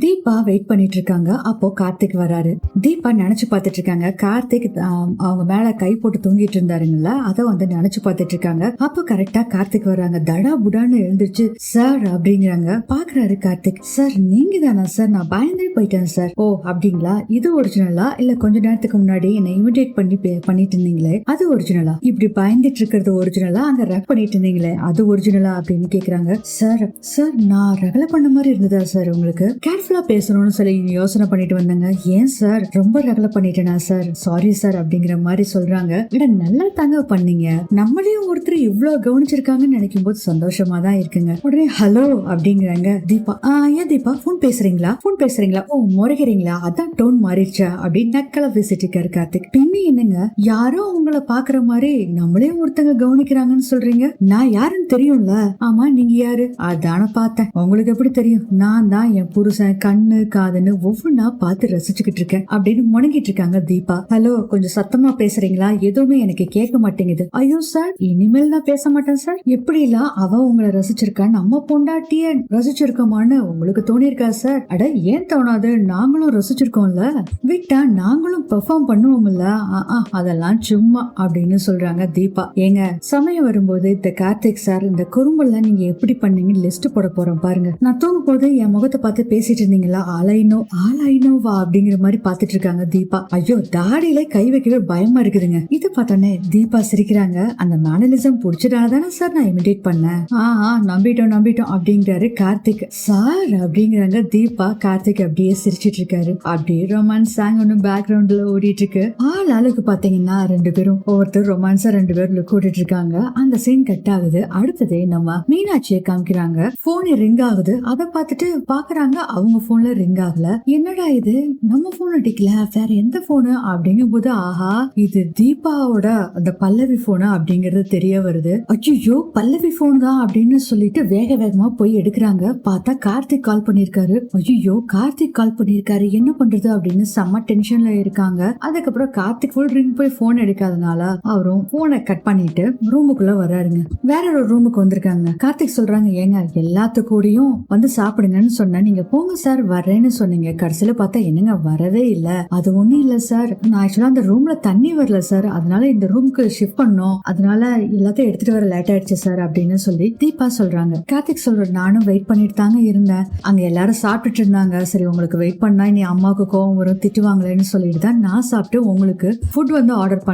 Deepa wait பண்ணிட்டு இருக்காங்க. அப்போ கார்த்திக் வராரு. தீபா நினைச்சு பார்த்துட்டு இருக்காங்க. கார்த்திக் அவங்க மேல கை போட்டு தூங்கிட்டு இருந்தாருங்களா, அதை வந்து நினைச்சு பார்த்துட்டு இருக்காங்க. அப்போ கரெக்டா கார்த்திக் வராங்க. தடா புடான்னு எழுந்திருச்சு சார் அப்படிங்கிறாங்க. பாக்குறாரு கார்த்திக். சார் நீங்க தானா சார்? நான் பயந்தே போயிட்டேன் சார். ஓ அப்படிங்களா? இது ஒரிஜினலா இல்ல கொஞ்ச நேரத்துக்கு முன்னாடி என்ன இமிடேட் பண்ணிட்டு இருந்தீங்களே அது ஒரிஜினலா? இப்படி பயந்துட்டு இருக்கிறது ஒரிஜினலா? அங்க ரக் பண்ணிட்டு இருந்தீங்களே அது ஒரிஜினலா அப்படின்னு கேக்குறாங்க. சார் சார் நான் ரகலை பண்ண மாதிரி இருந்ததா சார்? உங்களுக்கு கேர்ஃபுல்லா பேசணும்னு சொல்லி யோசனை பண்ணிட்டு வந்தாங்க. ஏன் சார் ரொம்ப ரகலை பண்ணிட்டேனா சார்? சாரி சார் அப்படிங்கிற மாதிரி சொல்றாங்க. இட நல்லா தாங்க பண்ணீங்க. நம்மளையும் ஒருத்தர் இவ்வளவு கவனிச்சிருக்காங்கன்னு நினைக்கும் போது சந்தோஷமா தான் இருக்குங்க. உடனே ஹலோ அப்படிங்கிறாங்க தீபா. ஏன் தீபா போன் பேசுறீங்களா? ஓ முறைகிறீங்களா? அதான் டோன் மாறிடுச்சா அப்படின்னு நக்கலா பேசிட்டு இருக்காரு கார்த்திக். பின்னி என்னங்க யாரோ உங்களை பாக்குற மாதிரி நம்மளையும் ஒருத்தங்க கவனிக்கிறாங்கன்னு சொல்றீங்க. நான் யாருன்னு தெரியும்ல? ஆமா நீங்க யாரு? அதான பார்த்தேன். உங்களுக்கு எப்படி தெரியும்? நான் தான் என் புருஷன், கண்ணு காதுன்னு ஒவ்வொன்னா பார்த்து ரசிச்சுக்கிட்டு இருக்கேன் அப்படின்னு முணங்கிட்டு இருக்காங்க தீபா. ஹலோ கொஞ்சம் சத்தமா பேசுறீங்களா? எதுவுமே எனக்கு கேட்க மாட்டேங்குது. ஐயோ சார் இனிமேல் நான் பேச மாட்டேன் சார். எப்படி எல்லாம் அவ உங்களை ரசிச்சிருக்கா, நம்ம பொண்டாட்டிய ரசிச்சிருக்கோமான்னு உங்களுக்கு தோணி இருக்கா சார்? அட ஏன் தோணாது? நாங்களும் ரசிச்சிருக்கோம்ல, விட்டா நாங்களும் பெர்ஃபார்ம் பண்ணுவோம்ல. அதெல்லாம் சும்மா அப்படின்னு சொல்றாங்க தீபா. ஏங்க சமயம் வரும்போது இந்த கார்த்திக் சார் இந்த குறும்பெல்லாம் நீங்க எப்படி பண்ணீங்கன்னு லிஸ்ட் போட போறோம் பாருங்க. நான் தூங்கும் போது என் முகத்தை பார்த்து பேசிட்டு இருந்தீங்களா? ஆலைனோவா அப்படிங்கிற மாதிரி பாத்துட்டு இருக்காங்க தீபா. ஐயோ தாடியில கை வைக்கவே பயமா இருக்குதுங்க. இது பார்த்தோன்னே தீபா சிரிக்கிறாங்க. அந்த மேனலிசம் புடிச்சதானதானே சார் நான் இமிடேட் பண்ணேன். நம்பிட்டோம் அப்படிங்கிறாரு கார்த்திக். சார் அப்படிங்கிறாங்க தீபா. கார்த்திக் அப்படியே சிரிச்சிட்டு இருக்காரு. அப்படியே ரொமான்ஸ் சாங் ஒண்ணு பேக்ரவுண்ட்ல ஓடிட்டு இருக்கு. ஆளுக்கு பாத்தீங்கன்னா ரெண்டு பேரும் ஒவ்வொருத்தர் ரொமான்ஸா ரெண்டு பேரும் லுக் ஓடிட்டு இருக்காங்க. அந்த சீன் கட் ஆகுது. அடுத்ததே நம்ம மீனாட்சியை காமிக்கிறாங்க. போன் ரிங் ஆகுது. அதை பார்த்துட்டு பாக்குறாங்க. அவங்க போன்ல ரிங் ஆகல. என்னடா இது நம்ம போன் அடிக்கல, வேற எந்த போனு அப்படிங்கும் போது ஆஹா இது தீபாவோட அந்த பல்லவி போனு அப்படிங்கறது தெரிய வருது. ஐயோ பல்லவி போன் தான் அப்படின்னு சொல்லிட்டு வேகமா போய் எடுக்கிறாங்க. பார்த்தா கார்த்திக் கால் பண்ணிருக்காரு. ஐயோ கார்த்திக் கால் பண்ணிருக்காரு, என்ன பண்றது அப்படின்னு செம்ம டென்ஷன்ல இருக்காங்க. அதுக்கப்புறம் கார்த்திக் ஃபுல் ரிங் போய் போன் எடுக்காதனால அவரும் போனை கட் பண்ணிட்டு ரூமுக்குள்ள வர்றாருங்க. வேற ஒரு ரூமுக்கு வந்திருக்காங்க. கார்த்திக் சொல்றாங்க, ஏங்க எல்லாத்துக்கூடயும் வந்து சாப்பிடுங்கன்னு சொன்ன, நீங்க போங்க சார் வரேன்னு சொன்னீங்க. கடைசியில பார்த்தா என்னங்க வரவே இல்ல. அது ஒண்ணும் இல்ல சார், நான் ஆக்சுவலா அந்த ரூம்ல தண்ணி வரல சார், அதனால இந்த ரூமுக்கு ஷிஃப்ட் பண்ணோம், அதனால எல்லாத்தையும் எடுத்துட்டு வர லேட் ஆயிடுச்சு சார் அப்படின்னு சொல்லி தீபா சொல்றாங்க. கார்த்திக் சொல்ற, நானும் வெயிட் பண்ணிட்டு தாங்க இருந்தேன். அங்க எல்லாரும் சாப்பிட்டுட்டு இருந்தாங்க. சரி உங்களுக்கு வெயிட் பண்ணா நீ அம்மாவுக்கு கோவம் வரும், திட்டுவாங்களேன்னு சொல்லிட்டு தான் நான் சாப்பிட்டு உங்களுக்கு ஃபுட் வந்து ஆர்டர்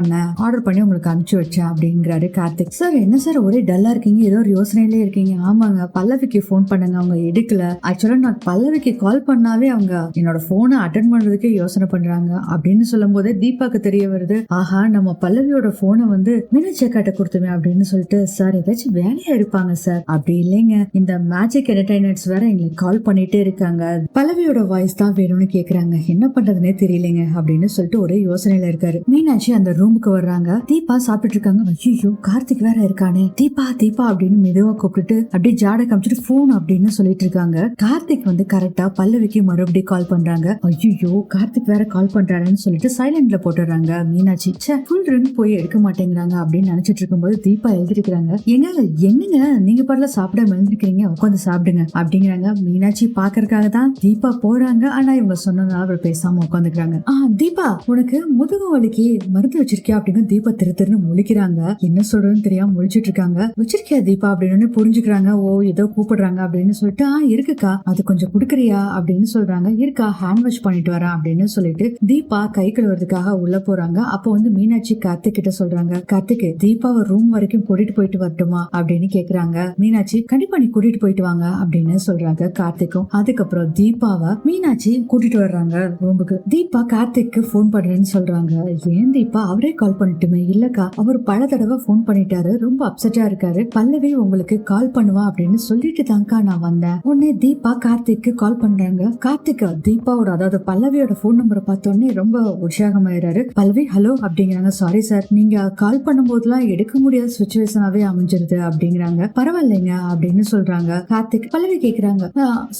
பண்ணி உங்களுக்கு அனுப்பிச்சு வச்சேன் அப்படிங்கிறாரு கார்த்திக். சார் என்ன சார் ஒரே டல்லா இருக்கீங்க, ஏதோ ஒரு யோசனையிலே இருக்கீங்க? ஆமாங்க பல்லவிக்கு போன் பண்ணுங்க, அவங்க எடுக்கல. ஆக்சுவலா நான் பல்லவிக்கு கால் பண்ணாவே அவங்க என்னோட போனை அட்டென்ட் பண்றதுக்கே யோசனை பண்றாங்க அப்படின்னு சொல்லும் போதே தீபாக்கு தெரிய வருது. ஆஹா நம்ம பல்லவியோட போனை வந்து மீனாட்சி காட்ட கொடுத்துமே அப்படின்னு சொல்லிட்டு, சார் ஏதாச்சும் வேலையா இருப்பாங்க சார். அப்படி இல்லைங்க, இந்த மேஜிக் என்டர்டைன்மெண்ட்ஸ் வேற எங்களுக்கு கால் பண்ணிட்டே இருக்காங்க, பல்லவியோட வாய்ஸ் தான் வேணும்னு கேக்குறாங்க, என்ன பண்றதுன்னே தெரியலைங்க அப்படின்னு சொல்லிட்டு ஒரே யோசனையில இருக்காரு. மீனாட்சி அந்த ரூமுக்கு வர்றாங்க. தீபா சாப்பிட்டு இருக்காங்க. ஐயோ கார்த்திக் வேற இருக்கானே, தீபா அப்படின்னு மெதுவா கூப்பிட்டு அப்படியே ஜாட காமிச்சிட்டு போன் அப்படின்னு சொல்லிட்டு இருக்காங்க. கார்த்திக் வந்து கரெக்டா பல்லவிக்கு மறுபடியும் கால் பண்றாங்க. ஐயோ கார்த்திக் வேற கால் பண்றாருன்னு சொல்லிட்டு சைலண்ட்ல போட்டுறாங்க. மீனாட்சி ஃபுல் ரிங் போய் எடுக்க மாட்டேங்கிறாங்க அப்படின்னு நினைச்சிட்டு இருக்கும்போது தீபா எழுதிருக்காங்க. என்னங்க நீங்க பாடல சாப்பிடாம எழுந்திருக்கீங்க, உட்காந்து சாப்பிடுங்க அப்படிங்கிறாங்க. மீனாட்சி பாக்குறதுக்காக தான் தீபா போறாங்க. ஆனா இவங்க சொன்னதால அவர் பேசாம உட்காந்துக்கிறாங்க. தீபா உனக்கு முதுகு வலிக்கு மருந்து வச்சிருக்கியா அப்படின்னு தீபா திருன்னு முழிக்கிறாங்க. என்ன சொல்றதுன்னு தெரியாம முழிச்சிட்டு இருக்காங்க. வச்சிருக்கியா தீபா அப்படின்னு புரிஞ்சுக்கிறாங்க. ஓ ஏதோ கூப்பிடுறாங்க அப்படின்னு சொல்லிட்டு இருக்குக்கா அது கொஞ்சம் குடுக்கறியா அப்படின்னு சொல்றாங்க. இருக்கா ஹேண்ட் வாஷ் பண்ணிட்டு வரேன் அப்படின்னு சொல்லிட்டு தீபா கை கழுவுறதுக்காக உள்ள போறாங்க. அப்போ வந்து மீனாட்சி கார்த்திக் கிட்ட சொல்றாங்க, கார்த்திக் தீபாவை ரூம் வரைக்கும் கூட்டிட்டு போயிட்டு வரட்டுமா அப்படின்னு கேக்குறாங்க. மீனாட்சி கண்டிப்பா நீ கூட்டிட்டு போயிட்டு வாங்க அப்படின்னு சொல்றாங்க கார்த்திக்கும். அதுக்கப்புறம் தீபாவை மீனாட்சி கூட்டிட்டு வர்றாங்க ரூமுக்கு. தீபா கார்த்திக்கு போன் பண்றேன்னு சொல்றாங்க. ஏன் தீபா அவரே கால் பண்ணிட்டுமே? இல்லக்கா அவர் பல தடவை போன் பண்ணிட்டாரு, ரொம்ப அப்செட்டா இருக்காரு, பல்லவி உங்களுக்கு கால் பண்ணுவா அப்படின்னு சொல்லிட்டு தான்க்கா நான் வந்தேன். உடனே தீபா கார்த்திக்கு கால் பண்றாங்க. கார்த்திக் தீபாவோட அதாவது பல்லவியோட போன் நம்பரை பார்த்தோன்னே ரொம்ப உற்சாகமாயிராரு. பல்லவி ஹலோ அப்படிங்கிறாங்க. சாரி சார் நீங்க கால் பண்ணும் போதெல்லாம் எடுக்க முடியாத சுச்சுவேஷனாவே அமைஞ்சிருது அப்படிங்கிறாங்க. பரவாயில்லைங்க அப்படின்னு சொல்றாங்க. கார்த்திக் பல்லவி கேக்குறாங்க,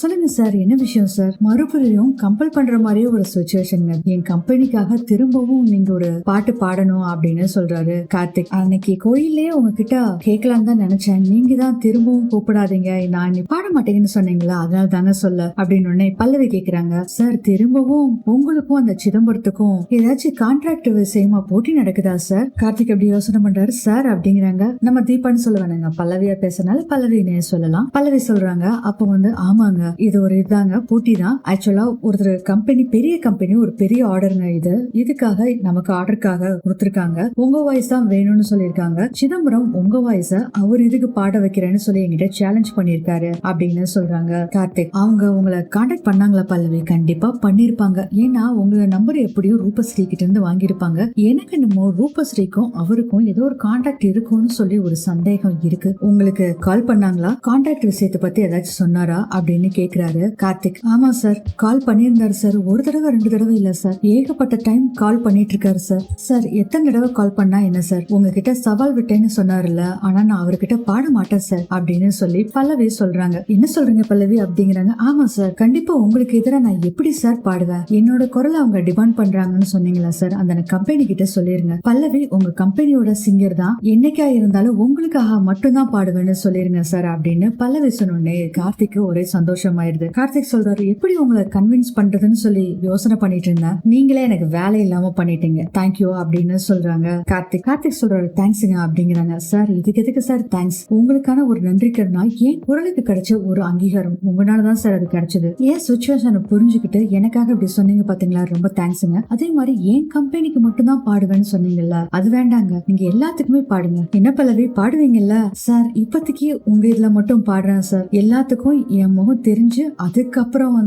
சொல்லுங்க சார் என்ன விஷயம் சார்? மறுபடியும் கம்பல் பண்ற மாதிரியே ஒரு சுச்சுவேஷன், என் கம்பெனிக்காக திரும்பவும் நீங்க ஒரு பாட்டு பாடணும் அப்படின்னு சொல்றாரு கார்த்திக். அன்னைக்கு கோயிலே உங்ககிட்ட கேட்கலான்னு தான் நினைச்சேன், நீங்க தான் திரும்பவும் கூப்பிடாதீங்க, நான் பாட மாட்டேங்கன்னு சொன்னீங்களா, அதனால தாங்க சொல்ல அப்படி அப்படின்னு உடனே பல்லவி கேக்குறாங்க, சார் திரும்பவும் உங்களுக்கும் அந்த சிதம்பரத்துக்கும் ஏதாச்சும் கான்ட்ராக்ட் விஷயமா போட்டி நடக்குதா சார்? கார்த்திக் அப்படி யோசனை பண்றாரு. சார் அப்படிங்கிறாங்க. நம்ம தீபான்னு சொல்ல வேணாங்க, பல்லவியா பேசுறதுனால பல்லவினே சொல்லலாம். பல்லவி சொல்றாங்க, அப்ப ஆமாங்க, இது ஒரு இதாங்க போட்டி தான். ஆக்சுவலா ஒருத்தர் கம்பெனி, பெரிய கம்பெனி, ஒரு பெரிய ஆர்டருங்க இதுக்காக நமக்கு ஆர்டருக்காக கொடுத்திருக்காங்க. உங்க வாய்ஸ் தான் வேணும்னு சொல்லியிருக்காங்க. சிதம்பரம் உங்க வாய்ஸ அவர் இதுக்கு பாட வைக்கிறேன்னு சொல்லி என்கிட்ட சேலஞ்ச் பண்ணிருக்காரு அப்படின்னு சொல்றாங்க கார்த்திக். அவங்க உங்களை கான்டாக்ட் பண்ணாங்களா பல்லவி? கண்டிப்பா பண்ணிருப்பாங்க. ஏன்னா உங்களை நம்பர் எப்படியும் ரூபஸ்ரீ கிட்ட இருந்து வாங்கிருப்பாங்க. எனக்கு என்னமோ ரூபஸ்ரீக்கும் அவருக்கும் ஏதோ ஒரு கான்டாக்ட் இருக்கும்னு சொல்லி ஒரு சந்தேகம் இருக்கு. உங்களுக்கு கால் பண்ணாங்களா? கான்டாக்ட் விஷயத்தை பத்தி ஏதாச்சும் சொன்னாரா அப்படின்னு கேக்குறாரு கார்த்திக். ஆமா சார், கால் பண்ணியிருந்தாரு சார். ஒரு தடவை 2 தடவை இல்ல சார், ஏகப்பட்ட டைம் கால் பண்ணிட்டு இருக்காரு சார். சார் எத்தனை தடவை கால் பண்ணா என்ன சார்? உங்ககிட்ட சவால் விட்டேன்னு சொன்னாருல்ல, ஆனா நான் அவர்கிட்ட பாட மாட்டேன் சார் அப்படின்னு சொல்லி பல்லவி சொல்றாங்க. என்ன சொல்றீங்க பல்லவி அப்படிங்கிறாங்க. ஆமா சார், கண்டிப்பா உங்களுக்கு எதிராக நான் எப்படி சார் பாடுவேன்? என்னோட குரலை அவங்க டிமாண்ட் பண்றாங்கன்னு சொன்னீங்களா சார், அந்த கம்பெனி கிட்ட சொல்லிருங்க. பல்லவி உங்க கம்பெனியோட சிங்கர் தான், என்னைக்கா இருந்தாலும் உங்களுக்காக மட்டும்தான் பாடுவேன்னு சொல்லிருங்க சார் அப்படின்னு பல்லவி சொன்னோடனே கார்த்திக்கு ஒரே சந்தோஷமாயிருது. கார்த்திக் சொல்றாரு, எப்படி உங்களை கன்வின்ஸ் பண்றதுன்னு சொல்லி யோசனை பண்ணிட்டு இருந்தேன், நீங்களே எனக்கு வேலை இல்லாம பண்ணிட்டீங்க, தேங்க்யூ அப்படின்னு சொல்றாங்க கார்த்திக். கார்த்திக் சொல்றாரு, தேங்க்ஸுங்க அப்படிங்கிறாங்க. சார் இதுக்கு எதுக்கு சார் தேங்க்ஸ்? உங்களுக்கான ஒரு நன்றிக்கர்னா என் குரலுக்கு கிடைச்ச ஒரு அங்கீகாரம் உங்களாலதான் சார் அது கிடைச்சது. ஏன் சுச்சுவேஷனை புரிஞ்சுக்கிட்டு எனக்காக இப்படி சொன்னீங்க பாத்தீங்களா, ரொம்ப தேங்க்ஸுங்க. அதே மாதிரி என் கம்பெனிக்கு மட்டும் தான் பாடுவேன்னு சொன்னீங்கல்ல, அது வேண்டாங்க, நீங்க எல்லாத்துக்குமே பாடுங்க. என்ன பல்லவி பாடுவீங்கல்ல? சார் இப்போதைக்கு உங்க இதுல மட்டும் பாடுறேன் சார், எல்லாத்துக்கும் என் முகம் தெரிஞ்சு அதுக்கப்புறம்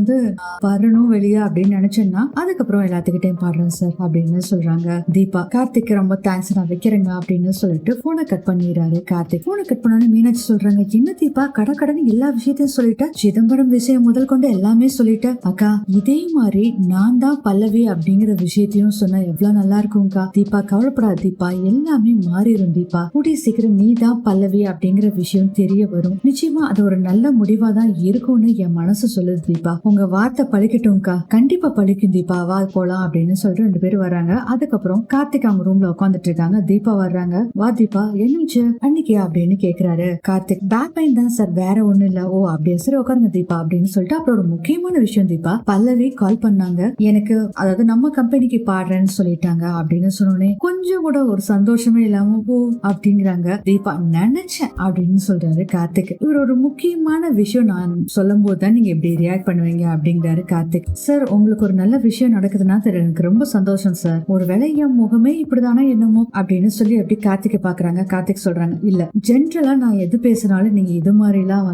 வரணும் வெளியே அப்படின்னு நினைச்சேன்னா அதுக்கப்புறம் எல்லாத்துக்கிட்டையும் பாடுறேன் சார் அப்படின்னு சொல்றாங்க தீபா. கார்த்திக் ரொம்ப தேங்க்ஸ், நான் வைக்கிறேங்க அப்படின்னு சொல்லிட்டு போனை கட் பண்ணிடுறாரு கார்த்திக். போனை கட் பண்ணாலும் மீனாட்சி சொல்றாங்க, என்ன தீபா கடன்னு எல்லா விஷயத்தையும் சொல்லிட்ட, சிதம்பரம் விஷயம் முதல் கொண்டு எல்லாமே சொல்லிட்ட. அக்கா இதே மாதிரி நான் தான் பல்லவி அப்படிங்கிற விஷயத்தையும் சொன்னா எவ்வளவு நல்லா இருக்கும்க்கா. தீபா கவலைப்படாத தீபா, எல்லாமே மாறிடும் தீபா, கூடிய சீக்கிரம் நீ தான் பல்லவி அப்படிங்கிற விஷயம் தெரிய வரும். நிச்சயமா அது ஒரு நல்ல முடிவா தான் இருக்கும்னு என் மனசு சொல்லுது தீபா. உங்க வார்த்தை பழிக்கட்டும்க்கா. கண்டிப்பா பழிக்கும் தீபா, வா போலாம் அப்படின்னு சொல்லிட்டு 2 பேரும் வர்றாங்க. அதுக்கப்புறம் கார்த்திக் அவங்க ரூம்ல உட்காந்துட்டு இருக்காங்க. தீபா வர்றாங்க. வா தீபா, என்னச்சு அன்னைக்கு அப்படின்னு கேக்குறாரு கார்த்திக். பேக் பெயின் தான் சார், வேற ஒண்ணும் இல்ல. ஓ அப்படியே, சரி உட்காருங்க தீபா அப்படின்னு சொல்லிட்டு. அப்புறம் ஒரு முக்கியமான விஷயம் தீபா, பல்லவி கால் பண்ணாங்க எனக்கு, அதாவது நம்ம கம்பெனிக்கு பாடுறேன்னு சொல்லிட்டாங்க அப்படின்னு சொன்னோன்னே கொஞ்சம் கூட ஒரு சந்தோஷமே இல்லாம ஓ அப்படிங்கிறாங்க தீபா. நினைச்சேன் அப்படின்னு சொல்றாரு கார்த்திக். இவர் ஒரு முக்கியமான விஷயம் நான் சொல்லும் போதுதான் நீங்க எப்படி ரியாக்ட் பண்ணுவீங்க அப்படிங்கிறாரு கார்த்திக். சார் உங்களுக்கு ஒரு நல்ல விஷயம் நடக்குதுன்னா எனக்கு ரொம்ப சந்தோஷம் சார், ஒருவேளை என் முகமே இப்படிதானா என்னமோ அப்படின்னு சொல்லி அப்படி கார்த்திகை பாக்குறாங்க. கார்த்திக் சொல்றாங்க, இல்ல ஜென்ரலா நான் எது பேசினாலும் நீங்க இது மாதிரி எல்லாம்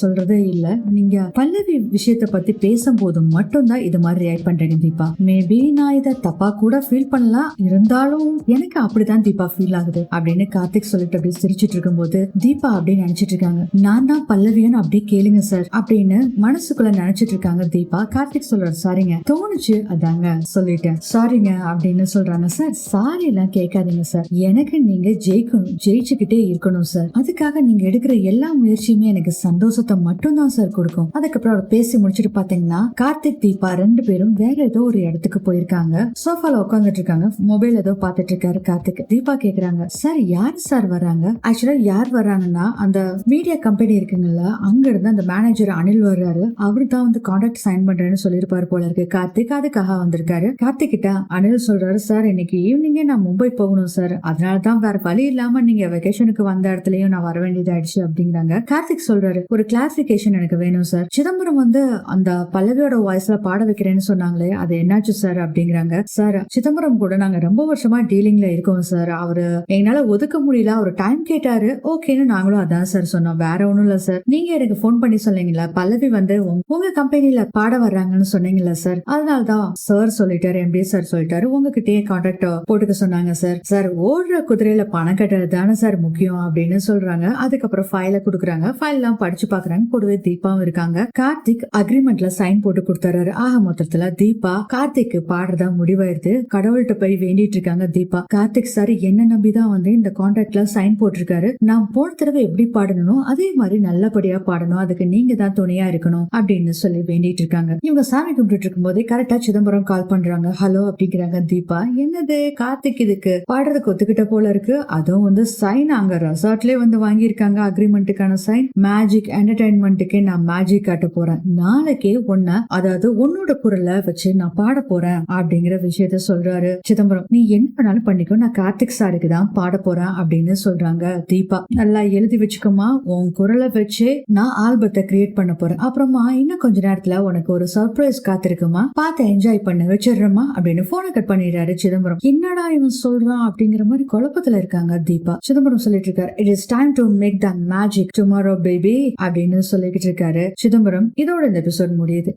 சொல்றதே இல்ல, நீங்க பல்லவி விஷயத்த பத்தி பேசும்போது மட்டும்தான் இது மாதிரி ரியாக்ட் பண்றீங்க தீபா. மேபி நான் இதை தப்பா கூட ஃபீல் பண்ணலாம், இருந்தாலும் எனக்கு அப்படிதான் தீபா ஃபீல் ஆகுது அப்படின்னு கார்த்திக் சொல்லிட்டு அப்படியே சிரிச்சிட்டு இருக்கும்போது தீபா அப்படின்னு நினைச்சிட்டு இருக்காங்க, நான் தான் பல்லவின்னு அப்படியே கேளுங்க சார் அப்படின்னு மனசுக்குள்ள நினைச்சிட்டு இருக்காங்க தீபா. கார்த்திக் சொல்றாரு, சாரிங்க தோணுச்சு அதாங்க சொல்லிட்டேன், சாரிங்க அப்படின்னு சொல்றாங்க. சார் சாரி எல்லாம் கேட்காதீங்க சார், எனக்கு நீங்க ஜெயிக்கணும், ஜெயிச்சுக்கிட்டே இருக்கணும் சார், அதுக்காக நீங்க எடுக்கிற எல்லா முயற்சியுமே எனக்கு சந்தோஷத்தை மட்டும் தான் சார் கொடுக்கும். அதுக்கப்புறம் அவர் பேசி முடிச்சுட்டு பாத்தீங்கன்னா கார்த்திக் தீபா 2 பேரும் வேற ஏதோ ஒரு இடத்துக்கு போயிருக்காங்க. சோஃபால உட்காந்துட்டு இருக்காங்க, மொபைல் ஏதோ பாத்துட்டு இருக்காரு கார்த்திக். தீபா கேக்குறாங்க, சார் யார் சார் வராங்க? ஆக்சுவலா யார் வராங்கன்னா அந்த மீடியா கம்பெனி இருக்குங்கல்ல, அங்க இருந்து அந்த மேனேஜர் அனில் வர்றாரு. அவரு தான் கான்ட்ராக்ட் சைன் பண்றேன்னு சொல்லிருப்பாரு போல இருக்கு. கார்த்திக் அதுக்காக வந்திருக்காரு. கார்த்திக் கிட்ட அனில் சொல்றாரு, சார் இன்னைக்கு ஈவினிங்கே நான் மும்பை போகணும் சார், அதனாலதான் வேற வழி இல்லாம நீங்க வெக்கேஷனுக்கு வந்த இடத்துலயும் நான் வர வேண்டியதாயிடுச்சு அப்படிங்கிறாங்க. கார்த்திக் சொல்றாரு, ஒரு கிளாரிபிகேஷன் எனக்கு வேணும் சார், சிதம்பரம் அந்த பல்லவியோட வாய்ஸ்ல பாட வைக்கிறேன்னு சொன்னாங்களே அது என்னாச்சு சார் அப்படிங்கிறாங்க. சார் சிதம்பரம் கூட நாங்க ரொம்ப வருஷமா டீலிங்ல இருக்கோம் சார், அவரு எங்களால ஒதுக்க முடியல, அவர் டைம் கேட்டாரு, ஓகேன்னு நாங்களும் அதான் சார் சொன்னோம், வேற ஒண்ணும் இல்ல சார். நீங்க எனக்கு போன் பண்ணி சொன்னீங்களா பல்லவி உங்க கம்பெனில பாட வர்றாங்கன்னு சொன்னீங்கல்ல சார், அதனாலதான் சார் சொல்லிட்டாரு, எம்டி சார் சொல்லிட்டாரு உங்ககிட்டயே கான்ட்ராக்ட் போட்டுக்க சொன்னாங்க சார். சார் ஓடுற குதிரையில பணம் கட்டுறது தானே சார் முக்கியம் அப்படின்னு சொல்றாங்க. அதுக்கப்புறம் ஃபைல குடுக்குறாங்க. ஃபைல் எல்லாம் படிச்சு பாக்குறாங்க. கூடவே தீபாவும் இருக்காங்க. கார்த்திக் அக்ரிமெண்ட்ல சைன் போட்டு கொடுத்தாரு. ஆக மொத்தத்துல தீபா கார்த்திக் பாடுறதா முடிவாயிருது. கடவுள்கிட்ட போய் வேண்டிட்டு இருக்காங்க தீபா. கார்த்திக் சார் என்ன நம்பிதான் இந்த கான்ட்ராக்ட்ல சைன் போட்டிருக்காரு, நான் போன தடவை எப்படி பாடணும் அதே மாதிரி நல்லபடியா பாடணும், அதுக்கு நீங்க தான் துணையா இருக்கணும் அப்படின்னு சொல்லி வேண்டிட்டு இருக்காங்க. இவங்க சாமி கும்பிட்டு இருக்கும் போதே கரெக்டா சிதம்பரம் கால் பண்றாங்க. ஹலோ அப்படிங்கிறாங்க. தீபா என்னது கார்த்திக் இதுக்கு பாடுறதுக்கு ஒத்துக்கிட்ட போல இருக்கு, அதுவும் சைன் அங்க ரெசார்ட்லயே வாங்கியிருக்காங்க அக்ரிமெண்ட்டுக்கான சைன், மேஜிக் என்டர்டைன்மெண்ட்டுக்கே நான் மேஜிக் காட்ட போறேன், நாளைக்கே அதாவது உன்னோட குரலை வச்சு நான் பாட போறேன் அப்படிங்கிற விஷயத்த சொல்றாரு சிதம்பரம். நீ என்ன பண்ணாலும் பண்ணிக்கோ, நான் கார்த்திக் சாருக்கு தான் பாட போறேன் அப்படின்னு சொல்றாங்க தீபா. நல்லா எழுதி வச்சுக்கோமா, உன் குரலை வச்சு நான் ஆல்பத்தை கிரியேட் பண்ண போறேன். அப்புறமா இன்னும் கொஞ்ச நேரத்துல உனக்கு ஒரு சர்ப்ரைஸ் காத்திருக்குமா, பார்த்து என்ஜாய் பண்ண வச்சிடுறமா அப்படின்னு போனை கட் பண்ணிடுறாரு சிதம்பரம். என்னடா இவன் சொல்றான் அப்படிங்கிற மாதிரி குழப்பத்துல இருக்காங்க தீபா. சிதம்பரம் சொல்லிட்டு இருக்காரு, it is time to make the magic tomorrow baby அப்படின்னு சொல்லிக்கிட்டு இருக்காரு சிதம்பரம். இதோட இந்த எபிசோட் முடியுது.